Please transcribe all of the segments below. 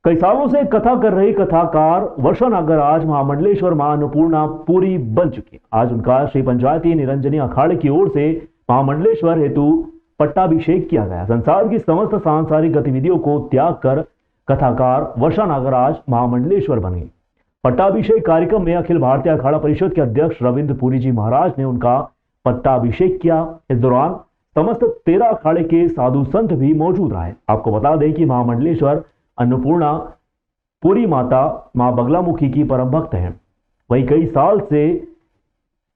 कई सालों से कथा कर रही कथाकार वर्षा नागर आज महामंडलेश्वर मां अन्नपूर्णा पूरी बन चुकी है। आज उनका श्री पंचायती निरंजनी अखाड़े की ओर से महामंडलेश्वर हेतु पट्टाभिषेक किया गया। संसार की समस्त सांसारिक गतिविधियों को त्याग कर कथाकार वर्षा नागर आज महामंडलेश्वर बन गई। पट्टाभिषेक कार्यक्रम में अखिल भारतीय अखाड़ा परिषद के अध्यक्ष रविंद्र पुरी जी महाराज ने उनका पट्टाभिषेक किया। इस दौरान समस्त 13 अखाड़े के साधु संत भी मौजूद रहे। आपको बता दें कि महामंडलेश्वर अन्नपूर्णा पूरी माता मां बगलामुखी की परम भक्त हैं। वहीं कई साल से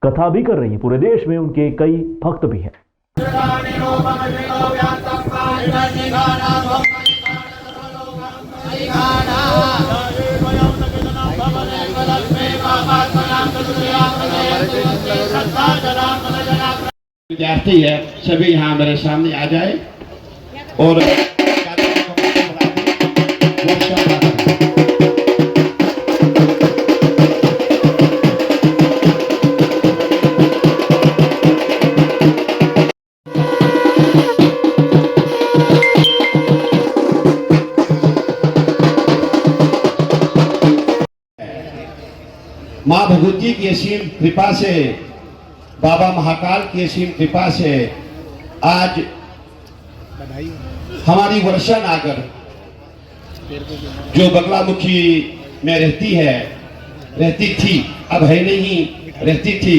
कथा भी कर रही है। पूरे देश में उनके कई भक्त भी हैं। विद्यार्थी है, सभी यहाँ मेरे सामने आ जाए और माँ भगवती की असीम कृपा से, बाबा महाकाल की असीम कृपा से आज हमारी वर्षा नागर जो बगलामुखी में रहती थी, अब है नहीं, रहती थी,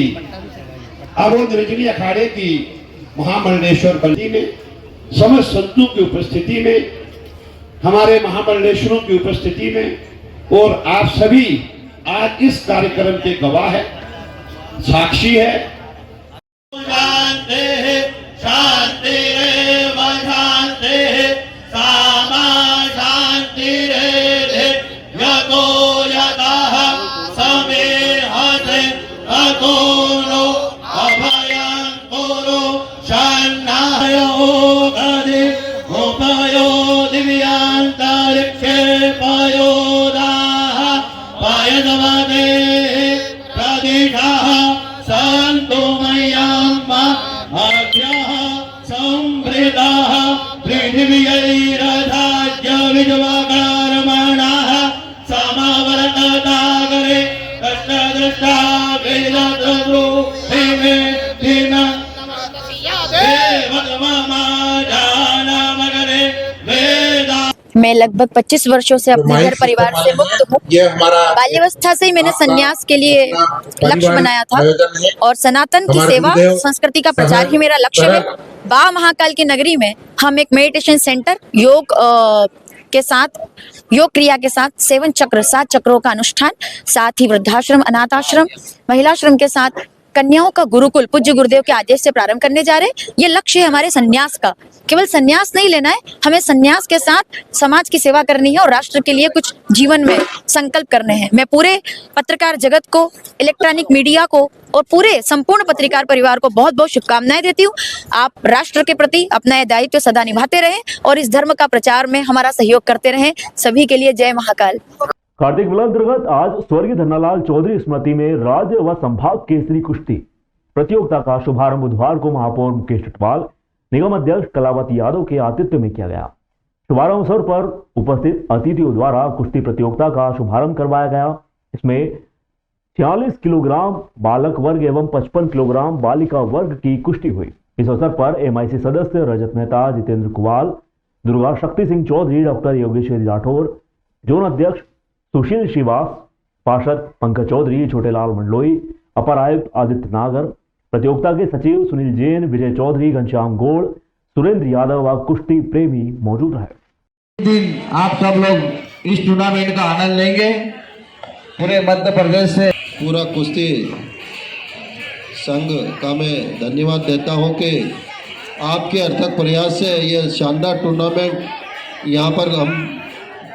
अब वो निरंजनी अखाड़े की महामंडलेश्वर बंदी में समस्त संतों की उपस्थिति में, हमारे महामंडलेश्वरों की उपस्थिति में और आप सभी आज इस कार्यक्रम के गवाह है, साक्षी है। शांति रे शांति सामा शांति रे यतो यतः समेहते अतोनो अभयं कुरु शन्नायो गदे गोपयो दिव्यांतरिक्षे पयोदाः पयदवदे प्रदिशः सन्तु मय्यम् अभ्यः संवृताः पृथिव्यैरधाज्य विद्वकर्मणः समवर्ततागरे कष्टदृष्टा वेदद्रु हेमे दिन देवत्वमाजानमगरे वेदा। मैं लगभग 25 वर्षों से अपने घर परिवार से मुक्त हूँ। बाल्यावस्था से ही मैंने संन्यास के लिए लक्ष्य बनाया था और सनातन की सेवा, संस्कृति का प्रचार ही मेरा लक्ष्य है। बा महाकाल की नगरी में हम एक मेडिटेशन सेंटर योग के साथ, योग क्रिया के साथ 7 चक्रों का अनुष्ठान, साथ ही वृद्धाश्रम, अनाथाश्रम, महिलाश्रम के साथ कन्याओं का गुरुकुल पूज्य गुरुदेव के आदेश से प्रारंभ करने जा रहे हैं। ये लक्ष्य है हमारे संन्यास का। केवल संन्यास नहीं लेना है, हमें संन्यास के साथ समाज की सेवा करनी है और राष्ट्र के लिए कुछ जीवन में संकल्प करने हैं। मैं पूरे पत्रकार जगत को, इलेक्ट्रॉनिक मीडिया को और पूरे संपूर्ण पत्रकार परिवार को बहुत बहुत शुभकामनाएं देती हूँ। आप राष्ट्र के प्रति अपना यह दायित्व सदा निभाते रहें और इस धर्म का प्रचार में हमारा सहयोग करते रहें। सभी के लिए जय महाकाल। कार्तिक मेला अंतर्गत आज स्वर्गीय धन्नालाल चौधरी स्मृति में राज्य व संभाग केसरी कुश्ती प्रतियोगिता का शुभारंभ बुधवार को महापौर मुकेश टटवाल, निगम अध्यक्ष कलावती यादव के आतिथ्य में किया गया। शुभारंभ अवसर पर उपस्थित अतिथियों द्वारा कुश्ती प्रतियोगिता का शुभारंभ करवाया गया। इसमें 46 किलोग्राम बालक वर्ग एवं 55 किलोग्राम बालिका वर्ग की कुश्ती हुई। इस अवसर पर MIC सदस्य रजत मेहता, जितेंद्र कुवाल, दुर्गा शक्ति सिंह चौधरी, डॉक्टर योगेश्वरी राठौर, जोन अध्यक्ष सुशील श्रीवास, पार्षद पंकज चौधरी, छोटेलाल मंडलोई, अपर आयुक्त आदित्य नागर, प्रतियोगिता के सचिव सुनील जैन, विजय चौधरी, घनश्याम गौड़, सुरेंद्र यादव व कुश्ती प्रेमी मौजूद रहे। दिन आप सब लोग इस टूर्नामेंट का आनंद लेंगे। पूरे मध्य प्रदेश से पूरा कुश्ती संघ का मैं धन्यवाद देता हूं कि आपके अर्थक प्रयास से ये शानदार टूर्नामेंट यहाँ पर हम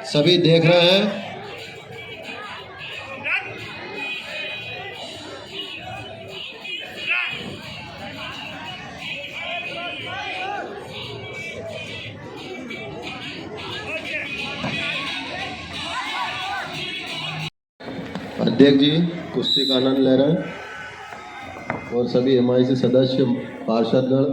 सभी देख रहे हैं। अध्यक्ष जी कुश्ती का आनंद ले रहे हैं और सभी MIC सदस्य, पार्षदगण,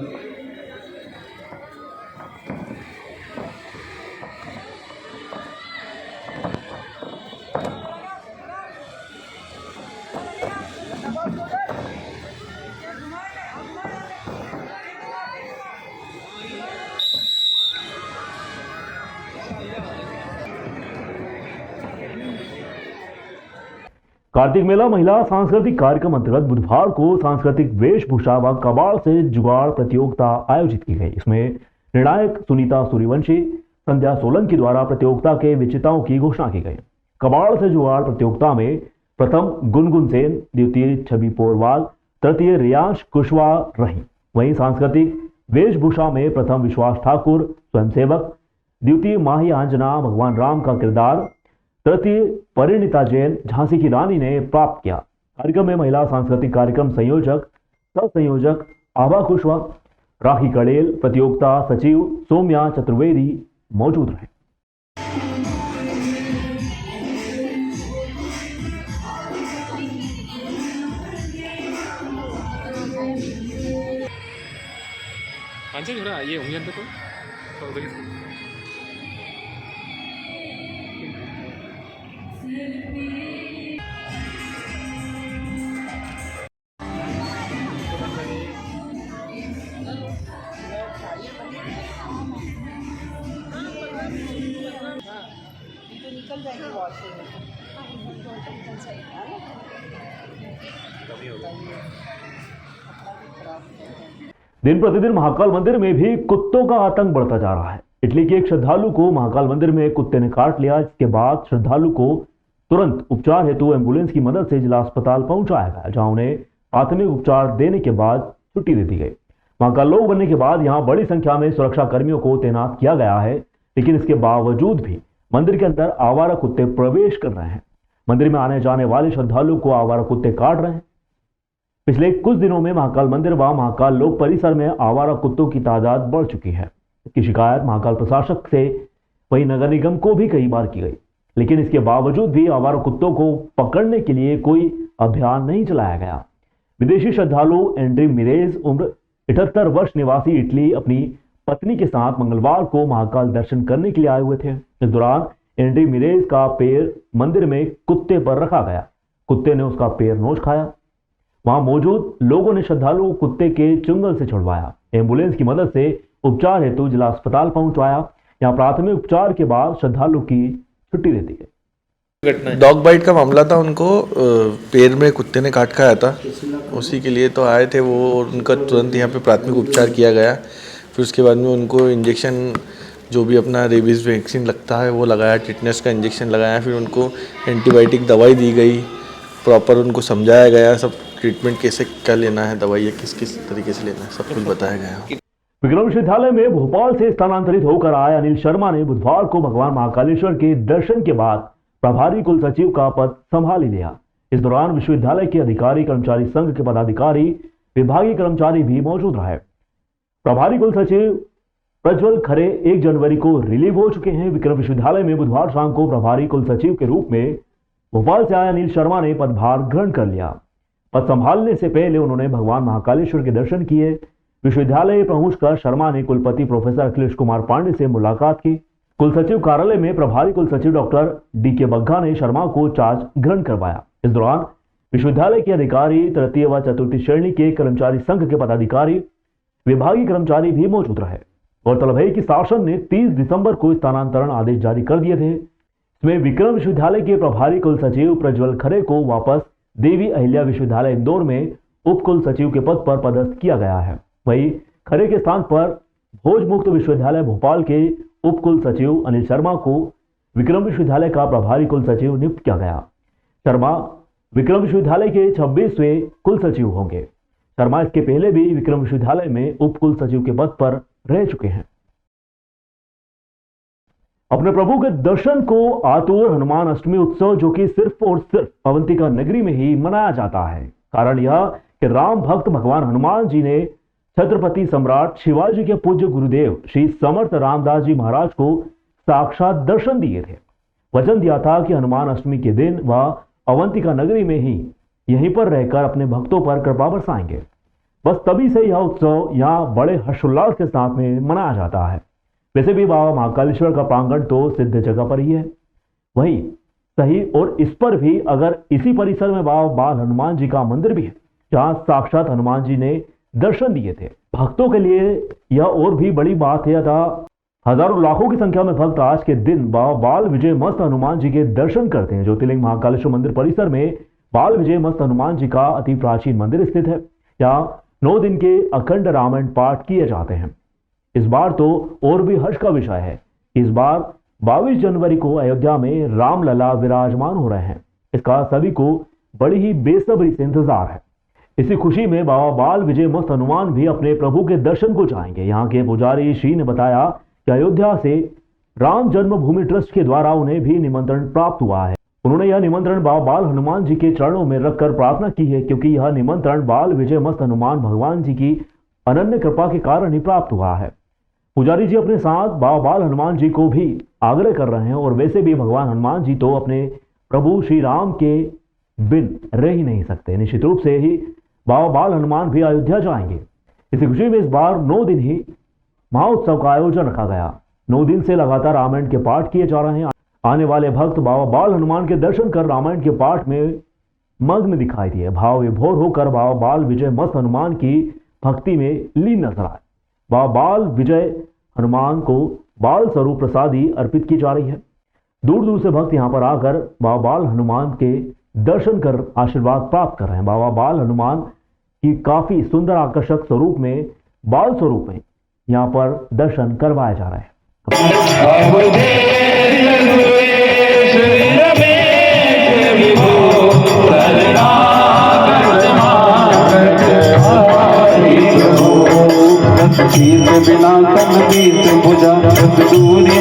कार्तिक मेला महिला सांस्कृतिक कार्यक्रम अंतर्गत बुधवार को सांस्कृतिक वेशभूषा व कबाड़ से जुगाड़ प्रतियोगिता आयोजित की गई। इसमें निर्णायक सुनीता सूर्यवंशी, संध्या सोलंकी द्वारा प्रतियोगिता के विजेताओं की घोषणा की गई। कबाड़ से जुगाड़ प्रतियोगिता में प्रथम गुनगुन सेन, द्वितीय छवि पोरवाल, तृतीय रियांश कुशवाहा रही। वहीं सांस्कृतिक वेशभूषा में प्रथम विश्वास ठाकुर स्वयंसेवक, द्वितीय माही आंजना भगवान राम का किरदार, तृतीय परिणीता जैन झांसी की रानी ने प्राप्त किया। कार्यक्रम में महिला सांस्कृतिक कार्यक्रम संयोजक सह संयोजक आभा कुशवाहा, राखी कड़ेल, प्रतियोगिता सचिव सौम्या चतुर्वेदी मौजूद रहे। 완전히 그래 아예 옹연도 또 दिन प्रतिदिन महाकाल मंदिर में भी कुत्तों का आतंक बढ़ता जा रहा है। इटली के एक श्रद्धालु को महाकाल मंदिर में कुत्ते ने काट लिया, जिसके बाद श्रद्धालु को तुरंत उपचार हेतु एम्बुलेंस की मदद से जिला अस्पताल पहुंचाया गया, जहां उन्हें प्राथमिक उपचार देने के बाद छुट्टी दे दी गई। महाकाल लोक बनने के बाद यहां बड़ी संख्या में सुरक्षा कर्मियों को तैनात किया गया है, लेकिन इसके बावजूद भी मंदिर के अंदर आवारा कुत्ते प्रवेश कर रहे हैं। मंदिर में आने जाने वाले श्रद्धालु को आवारा कुत्ते काट रहे हैं। पिछले कुछ दिनों में महाकाल मंदिर व महाकाल लोक परिसर में आवारा कुत्तों की तादाद बढ़ चुकी है। इसकी शिकायत महाकाल प्रशासक से वही नगर निगम को भी कई बार की गई, लेकिन इसके बावजूद भी आवारा कुत्तों को पकड़ने के लिए कोई अभियान नहीं चलाया गया। विदेशी श्रद्धालु एंड्री मिरेज, उम्र 78 वर्ष, निवासी इटली, अपनी पत्नी के साथ मंगलवार को महाकाल दर्शन करने के लिए आए हुए थे। इस दौरान एंड्री मिरेज का पैर मंदिर में कुत्ते पर रखा गया। कुत्ते ने उसका पैर नोच खाया। वहां मौजूद लोगों ने श्रद्धालु को कुत्ते के चुंगल से छुड़वाया, एम्बुलेंस की मदद से उपचार हेतु जिला अस्पताल पहुंचाया। यहां प्राथमिक उपचार के बाद श्रद्धालु की छुट्टी दे दी गई। डॉग बाइट का मामला था, उनको पैर में कुत्ते ने काट खाया था, उसी के लिए तो आए थे वो। उनका तुरंत यहाँ पे प्राथमिक उपचार किया गया। फिर उसके बाद में उनको इंजेक्शन, जो भी अपना रेबीज़ वैक्सीन लगता है वो लगाया, टिटनेस का इंजेक्शन लगाया। फिर उनको एंटीबायोटिक दवाई दी गई, प्रॉपर उनको समझाया गया सब ट्रीटमेंट कैसे क्या लेना है, दवाई किस किस तरीके से लेना है, सब कुछ बताया गया। विक्रम विश्वविद्यालय में भोपाल से स्थानांतरित होकर आए अनिल शर्मा ने बुधवार को भगवान महाकालेश्वर के दर्शन के बाद प्रभारी कुल सचिव का पद संभाल लिया। इस दौरान विश्वविद्यालय के अधिकारी कर्मचारी संघ के पदाधिकारी, विभागीय कर्मचारी भी मौजूद रहे। प्रभारी कुल सचिव प्रज्वल खरे 1 जनवरी को रिलीव हो चुके हैं। विक्रम विश्वविद्यालय में बुधवार शाम को प्रभारी कुल सचिव के रूप में भोपाल से आए अनिल शर्मा ने पदभार ग्रहण कर लिया। पद संभालने से पहले उन्होंने भगवान महाकालेश्वर के दर्शन किए। विश्वविद्यालय पहुंचकर शर्मा ने कुलपति प्रोफेसर अखिलेश कुमार पांडे से मुलाकात की। कुल सचिव कार्यालय में प्रभारी कुल सचिव डॉक्टर DK बग्गा ने शर्मा को चार्ज ग्रहण करवाया। इस दौरान विश्वविद्यालय के अधिकारी, तृतीय व चतुर्थी श्रेणी के कर्मचारी संघ के पदाधिकारी, विभागीय कर्मचारी भी मौजूद रहे। गौरतलब है कि शासन ने 30 दिसंबर को स्थानांतरण आदेश जारी कर दिए थे। इसमें विक्रम विश्वविद्यालय के प्रभारी कुल सचिव प्रज्वल खरे को वापस देवी अहिल्या विश्वविद्यालय इंदौर में उप कुल सचिव के पद पर पदस्थ किया गया है। वहीं खरे के स्थान पर भोज मुक्त विश्वविद्यालय भोपाल के उप कुल सचिव अनिल शर्मा को विक्रम विश्वविद्यालय का प्रभारी कुल सचिव नियुक्त किया गया। शर्मा विक्रम विश्वविद्यालय के 26वें कुल सचिव होंगे। शर्मा इसके पहले भी विक्रम विश्वविद्यालय में उप कुल सचिव के पद पर रह चुके हैं। अपने प्रभु के दर्शन को आतुर हनुमान अष्टमी उत्सव, जो कि सिर्फ और सिर्फ अवंतिका नगरी में ही मनाया जाता है। कारण यह कि राम भक्त भगवान हनुमान जी ने छत्रपति सम्राट शिवाजी के पूज्य गुरुदेव श्री समर्थ रामदास जी महाराज को साक्षात दर्शन दिए थे। वचन दिया था कि हनुमान अष्टमी के दिन वह अवंतिका नगरी में ही यहीं पर रहकर अपने भक्तों पर कृपा बरसाएंगे। बस तभी से यह उत्सव यहाँ बड़े हर्षोल्लास के साथ में मनाया जाता है। वैसे भी बाबा महाकालेश्वर का प्रांगण तो सिद्ध जगह पर ही है, वहीं सही और इस पर भी अगर इसी परिसर में बाबा बाल हनुमान जी का मंदिर भी है, जहां साक्षात हनुमान जी ने दर्शन दिए थे। भक्तों के लिए यह और भी बड़ी बात है। हजारों लाखों की संख्या में भक्त आज के दिन बाबा बाल विजय मस्त हनुमान जी के दर्शन करते हैं। ज्योतिर्लिंग महाकालेश्वर मंदिर परिसर में बाल विजय मस्त हनुमान जी का अति प्राचीन मंदिर स्थित है। यहाँ 9 दिन के अखंड रामायण पाठ किए जाते हैं। इस बार तो और भी हर्ष का विषय है। इस बार 22 जनवरी को अयोध्या में रामलला विराजमान हो रहे हैं। इसका सभी को बड़ी ही बेसब्री से इंतजार है। इसी खुशी में बाबा बाल विजय मस्त हनुमान भी अपने प्रभु के दर्शन को चाहेंगे। यहाँ के पुजारी श्री ने बताया कि अयोध्या से राम जन्मभूमि ट्रस्ट के द्वारा उन्हें भी निमंत्रण प्राप्त हुआ है। उन्होंने यह निमंत्रण बाबा बाल हनुमान जी के चरणों में रखकर प्रार्थना की है, क्योंकि यह निमंत्रण बाल विजय मस्त हनुमान भगवान जी की अनन्य कृपा के कारण ही प्राप्त हुआ है। पुजारी जी अपने साथ बाबा बाल हनुमान जी को भी आग्रह कर रहे हैं और वैसे भी भगवान हनुमान जी तो अपने प्रभु श्री राम के बिन रह ही नहीं सकते। निश्चित रूप से ही बाबा बाल हनुमान भी अयोध्या जाएंगे। इसी खुशी में इस बार 9 दिन ही महाउत्सव का आयोजन रखा गया। 9 दिन से लगातार रामायण के पाठ किए जा रहे हैं। आने वाले भक्त बाबा बाल हनुमान के दर्शन कर रामायण के पाठ में मग्न दिखाई दिए। भाव विभोर होकर बाबा बाल विजय मस्त हनुमान की भक्ति में लीन नजर आए। बाबा बाल विजय हनुमान को बाल स्वरूप प्रसादी अर्पित की जा रही है। दूर दूर से भक्त यहाँ पर आकर बाबा बाल हनुमान के दर्शन कर आशीर्वाद प्राप्त कर रहे हैं। बाबा बाल हनुमान की काफी सुंदर आकर्षक स्वरूप में, बाल स्वरूप में यहाँ पर दर्शन करवाए जा रहे हैं। बिना भुजा दूरी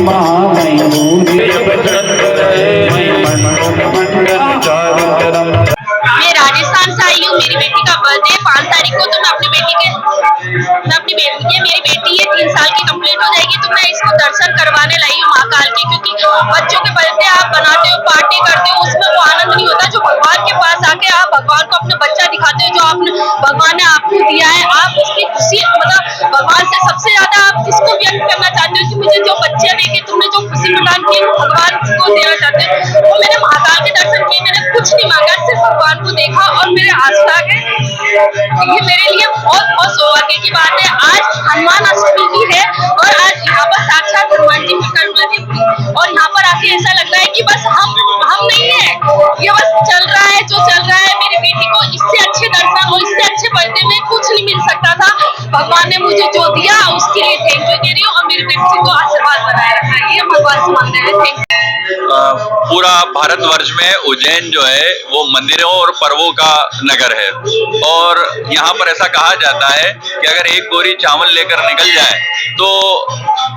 मैं राजस्थान से आई हूँ। मेरी बेटी का बर्थडे 5 तारीख को, तो मैं अपनी बेटी मेरी बेटी है 3 साल की कंप्लीट हो जाएगी, तो मैं इसको दर्शन करवाने लाई हूँ महाकाल की। क्योंकि बच्चों के बर्थडे आप बनाते हो, पार्टी करते हो, उसमें वो आनंद नहीं होता जो भगवान के पास आके आप भगवान को अपना बच्चा दिखाते हो, जो आपने भगवान ने आपको दिया है। आप उसकी खुशी, मतलब भगवान से सबसे ज्यादा आप किसको व्यक्त करना चाहते हो कि मुझे जो बच्चे देखे, तुमने जो खुशी प्रदान की, भगवान को देना चाहते हो। वो मैंने महाकाल के दर्शन किए, मैंने कुछ नहीं मांगा, सिर्फ भगवान को देखा और मेरे आस्था के। ये मेरे लिए बहुत सौभाग्य की बात है। आज हनुमान अष्टमी भी है और आज यहाँ पर साक्षात हनुमान जी परिक्रमा थी और यहाँ पर आके ऐसा लग रहा है कि बस हम नहीं है, ये बस चल रहा है जो चल रहा है। मेरी बेटी को इससे अच्छे दर्शन और इससे अच्छे बर्थडे में कुछ नहीं मिल सकता था। भगवान ने मुझे जो दिया उसके लिए थैंक यू दे रही हूँ और मेरी बेटी को आशीर्वाद बनाए रखा है, ये भगवान से मांग रहे हैं। Thank you. पूरा भारतवर्ष में उज्जैन जो है वो मंदिरों और पर्वों का नगर है और यहाँ पर ऐसा कहा जाता है कि अगर एक बोरी चावल लेकर निकल जाए तो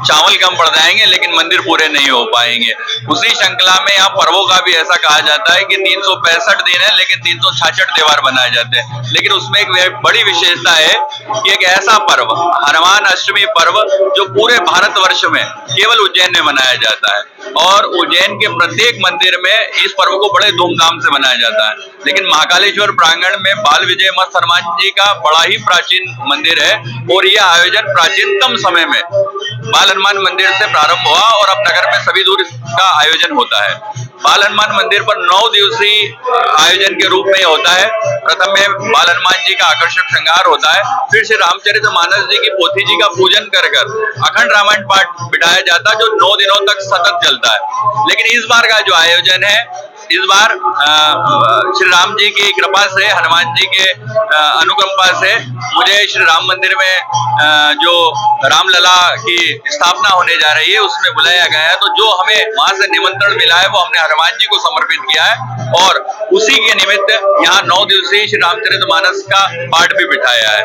चावल कम पड़ जाएंगे लेकिन मंदिर पूरे नहीं हो पाएंगे। उसी श्रृंखला में यहाँ पर्वों का भी ऐसा कहा जाता है कि 365 दिन है लेकिन 366 त्योहार बनाए जाते हैं। लेकिन उसमें एक बड़ी विशेषता है कि एक ऐसा पर्व हनुमान अष्टमी पर्व जो पूरे भारतवर्ष में केवल उज्जैन में मनाया जाता है और उज्जैन के प्रत्येक मंदिर में इस पर्व को बड़े धूमधाम से मनाया जाता है। लेकिन महाकालेश्वर प्रांगण में बाल विजय मस्त हनुमान जी का बड़ा ही प्राचीन मंदिर है और यह आयोजन प्राचीनतम समय में बाल हनुमान मंदिर से प्रारंभ हुआ और अब नगर में सभी दूर इसका आयोजन होता है। बाल हनुमान मंदिर पर 9 दिवसीय आयोजन के रूप में होता है। प्रथम में बाल हनुमान जी का आकर्षक श्रृंगार होता है, फिर श्री रामचरितमानस जी की पोथी जी का पूजन कर अखंड रामायण पाठ बिठाया जाता है जो 9 दिनों तक सतत चलता है। लेकिन इस बार का जो आयोजन है, इस बार श्री राम जी की कृपा से, हनुमान जी के अनुकंपा से मुझे श्री राम मंदिर में जो रामलला की स्थापना होने जा रही है उसमें बुलाया गया है। तो जो हमें वहां से निमंत्रण मिला है वो हमने हनुमान जी को समर्पित किया है और उसी के निमित्त यहाँ 9 दिवसीय श्री रामचरितमानस का पाठ भी बिठाया है।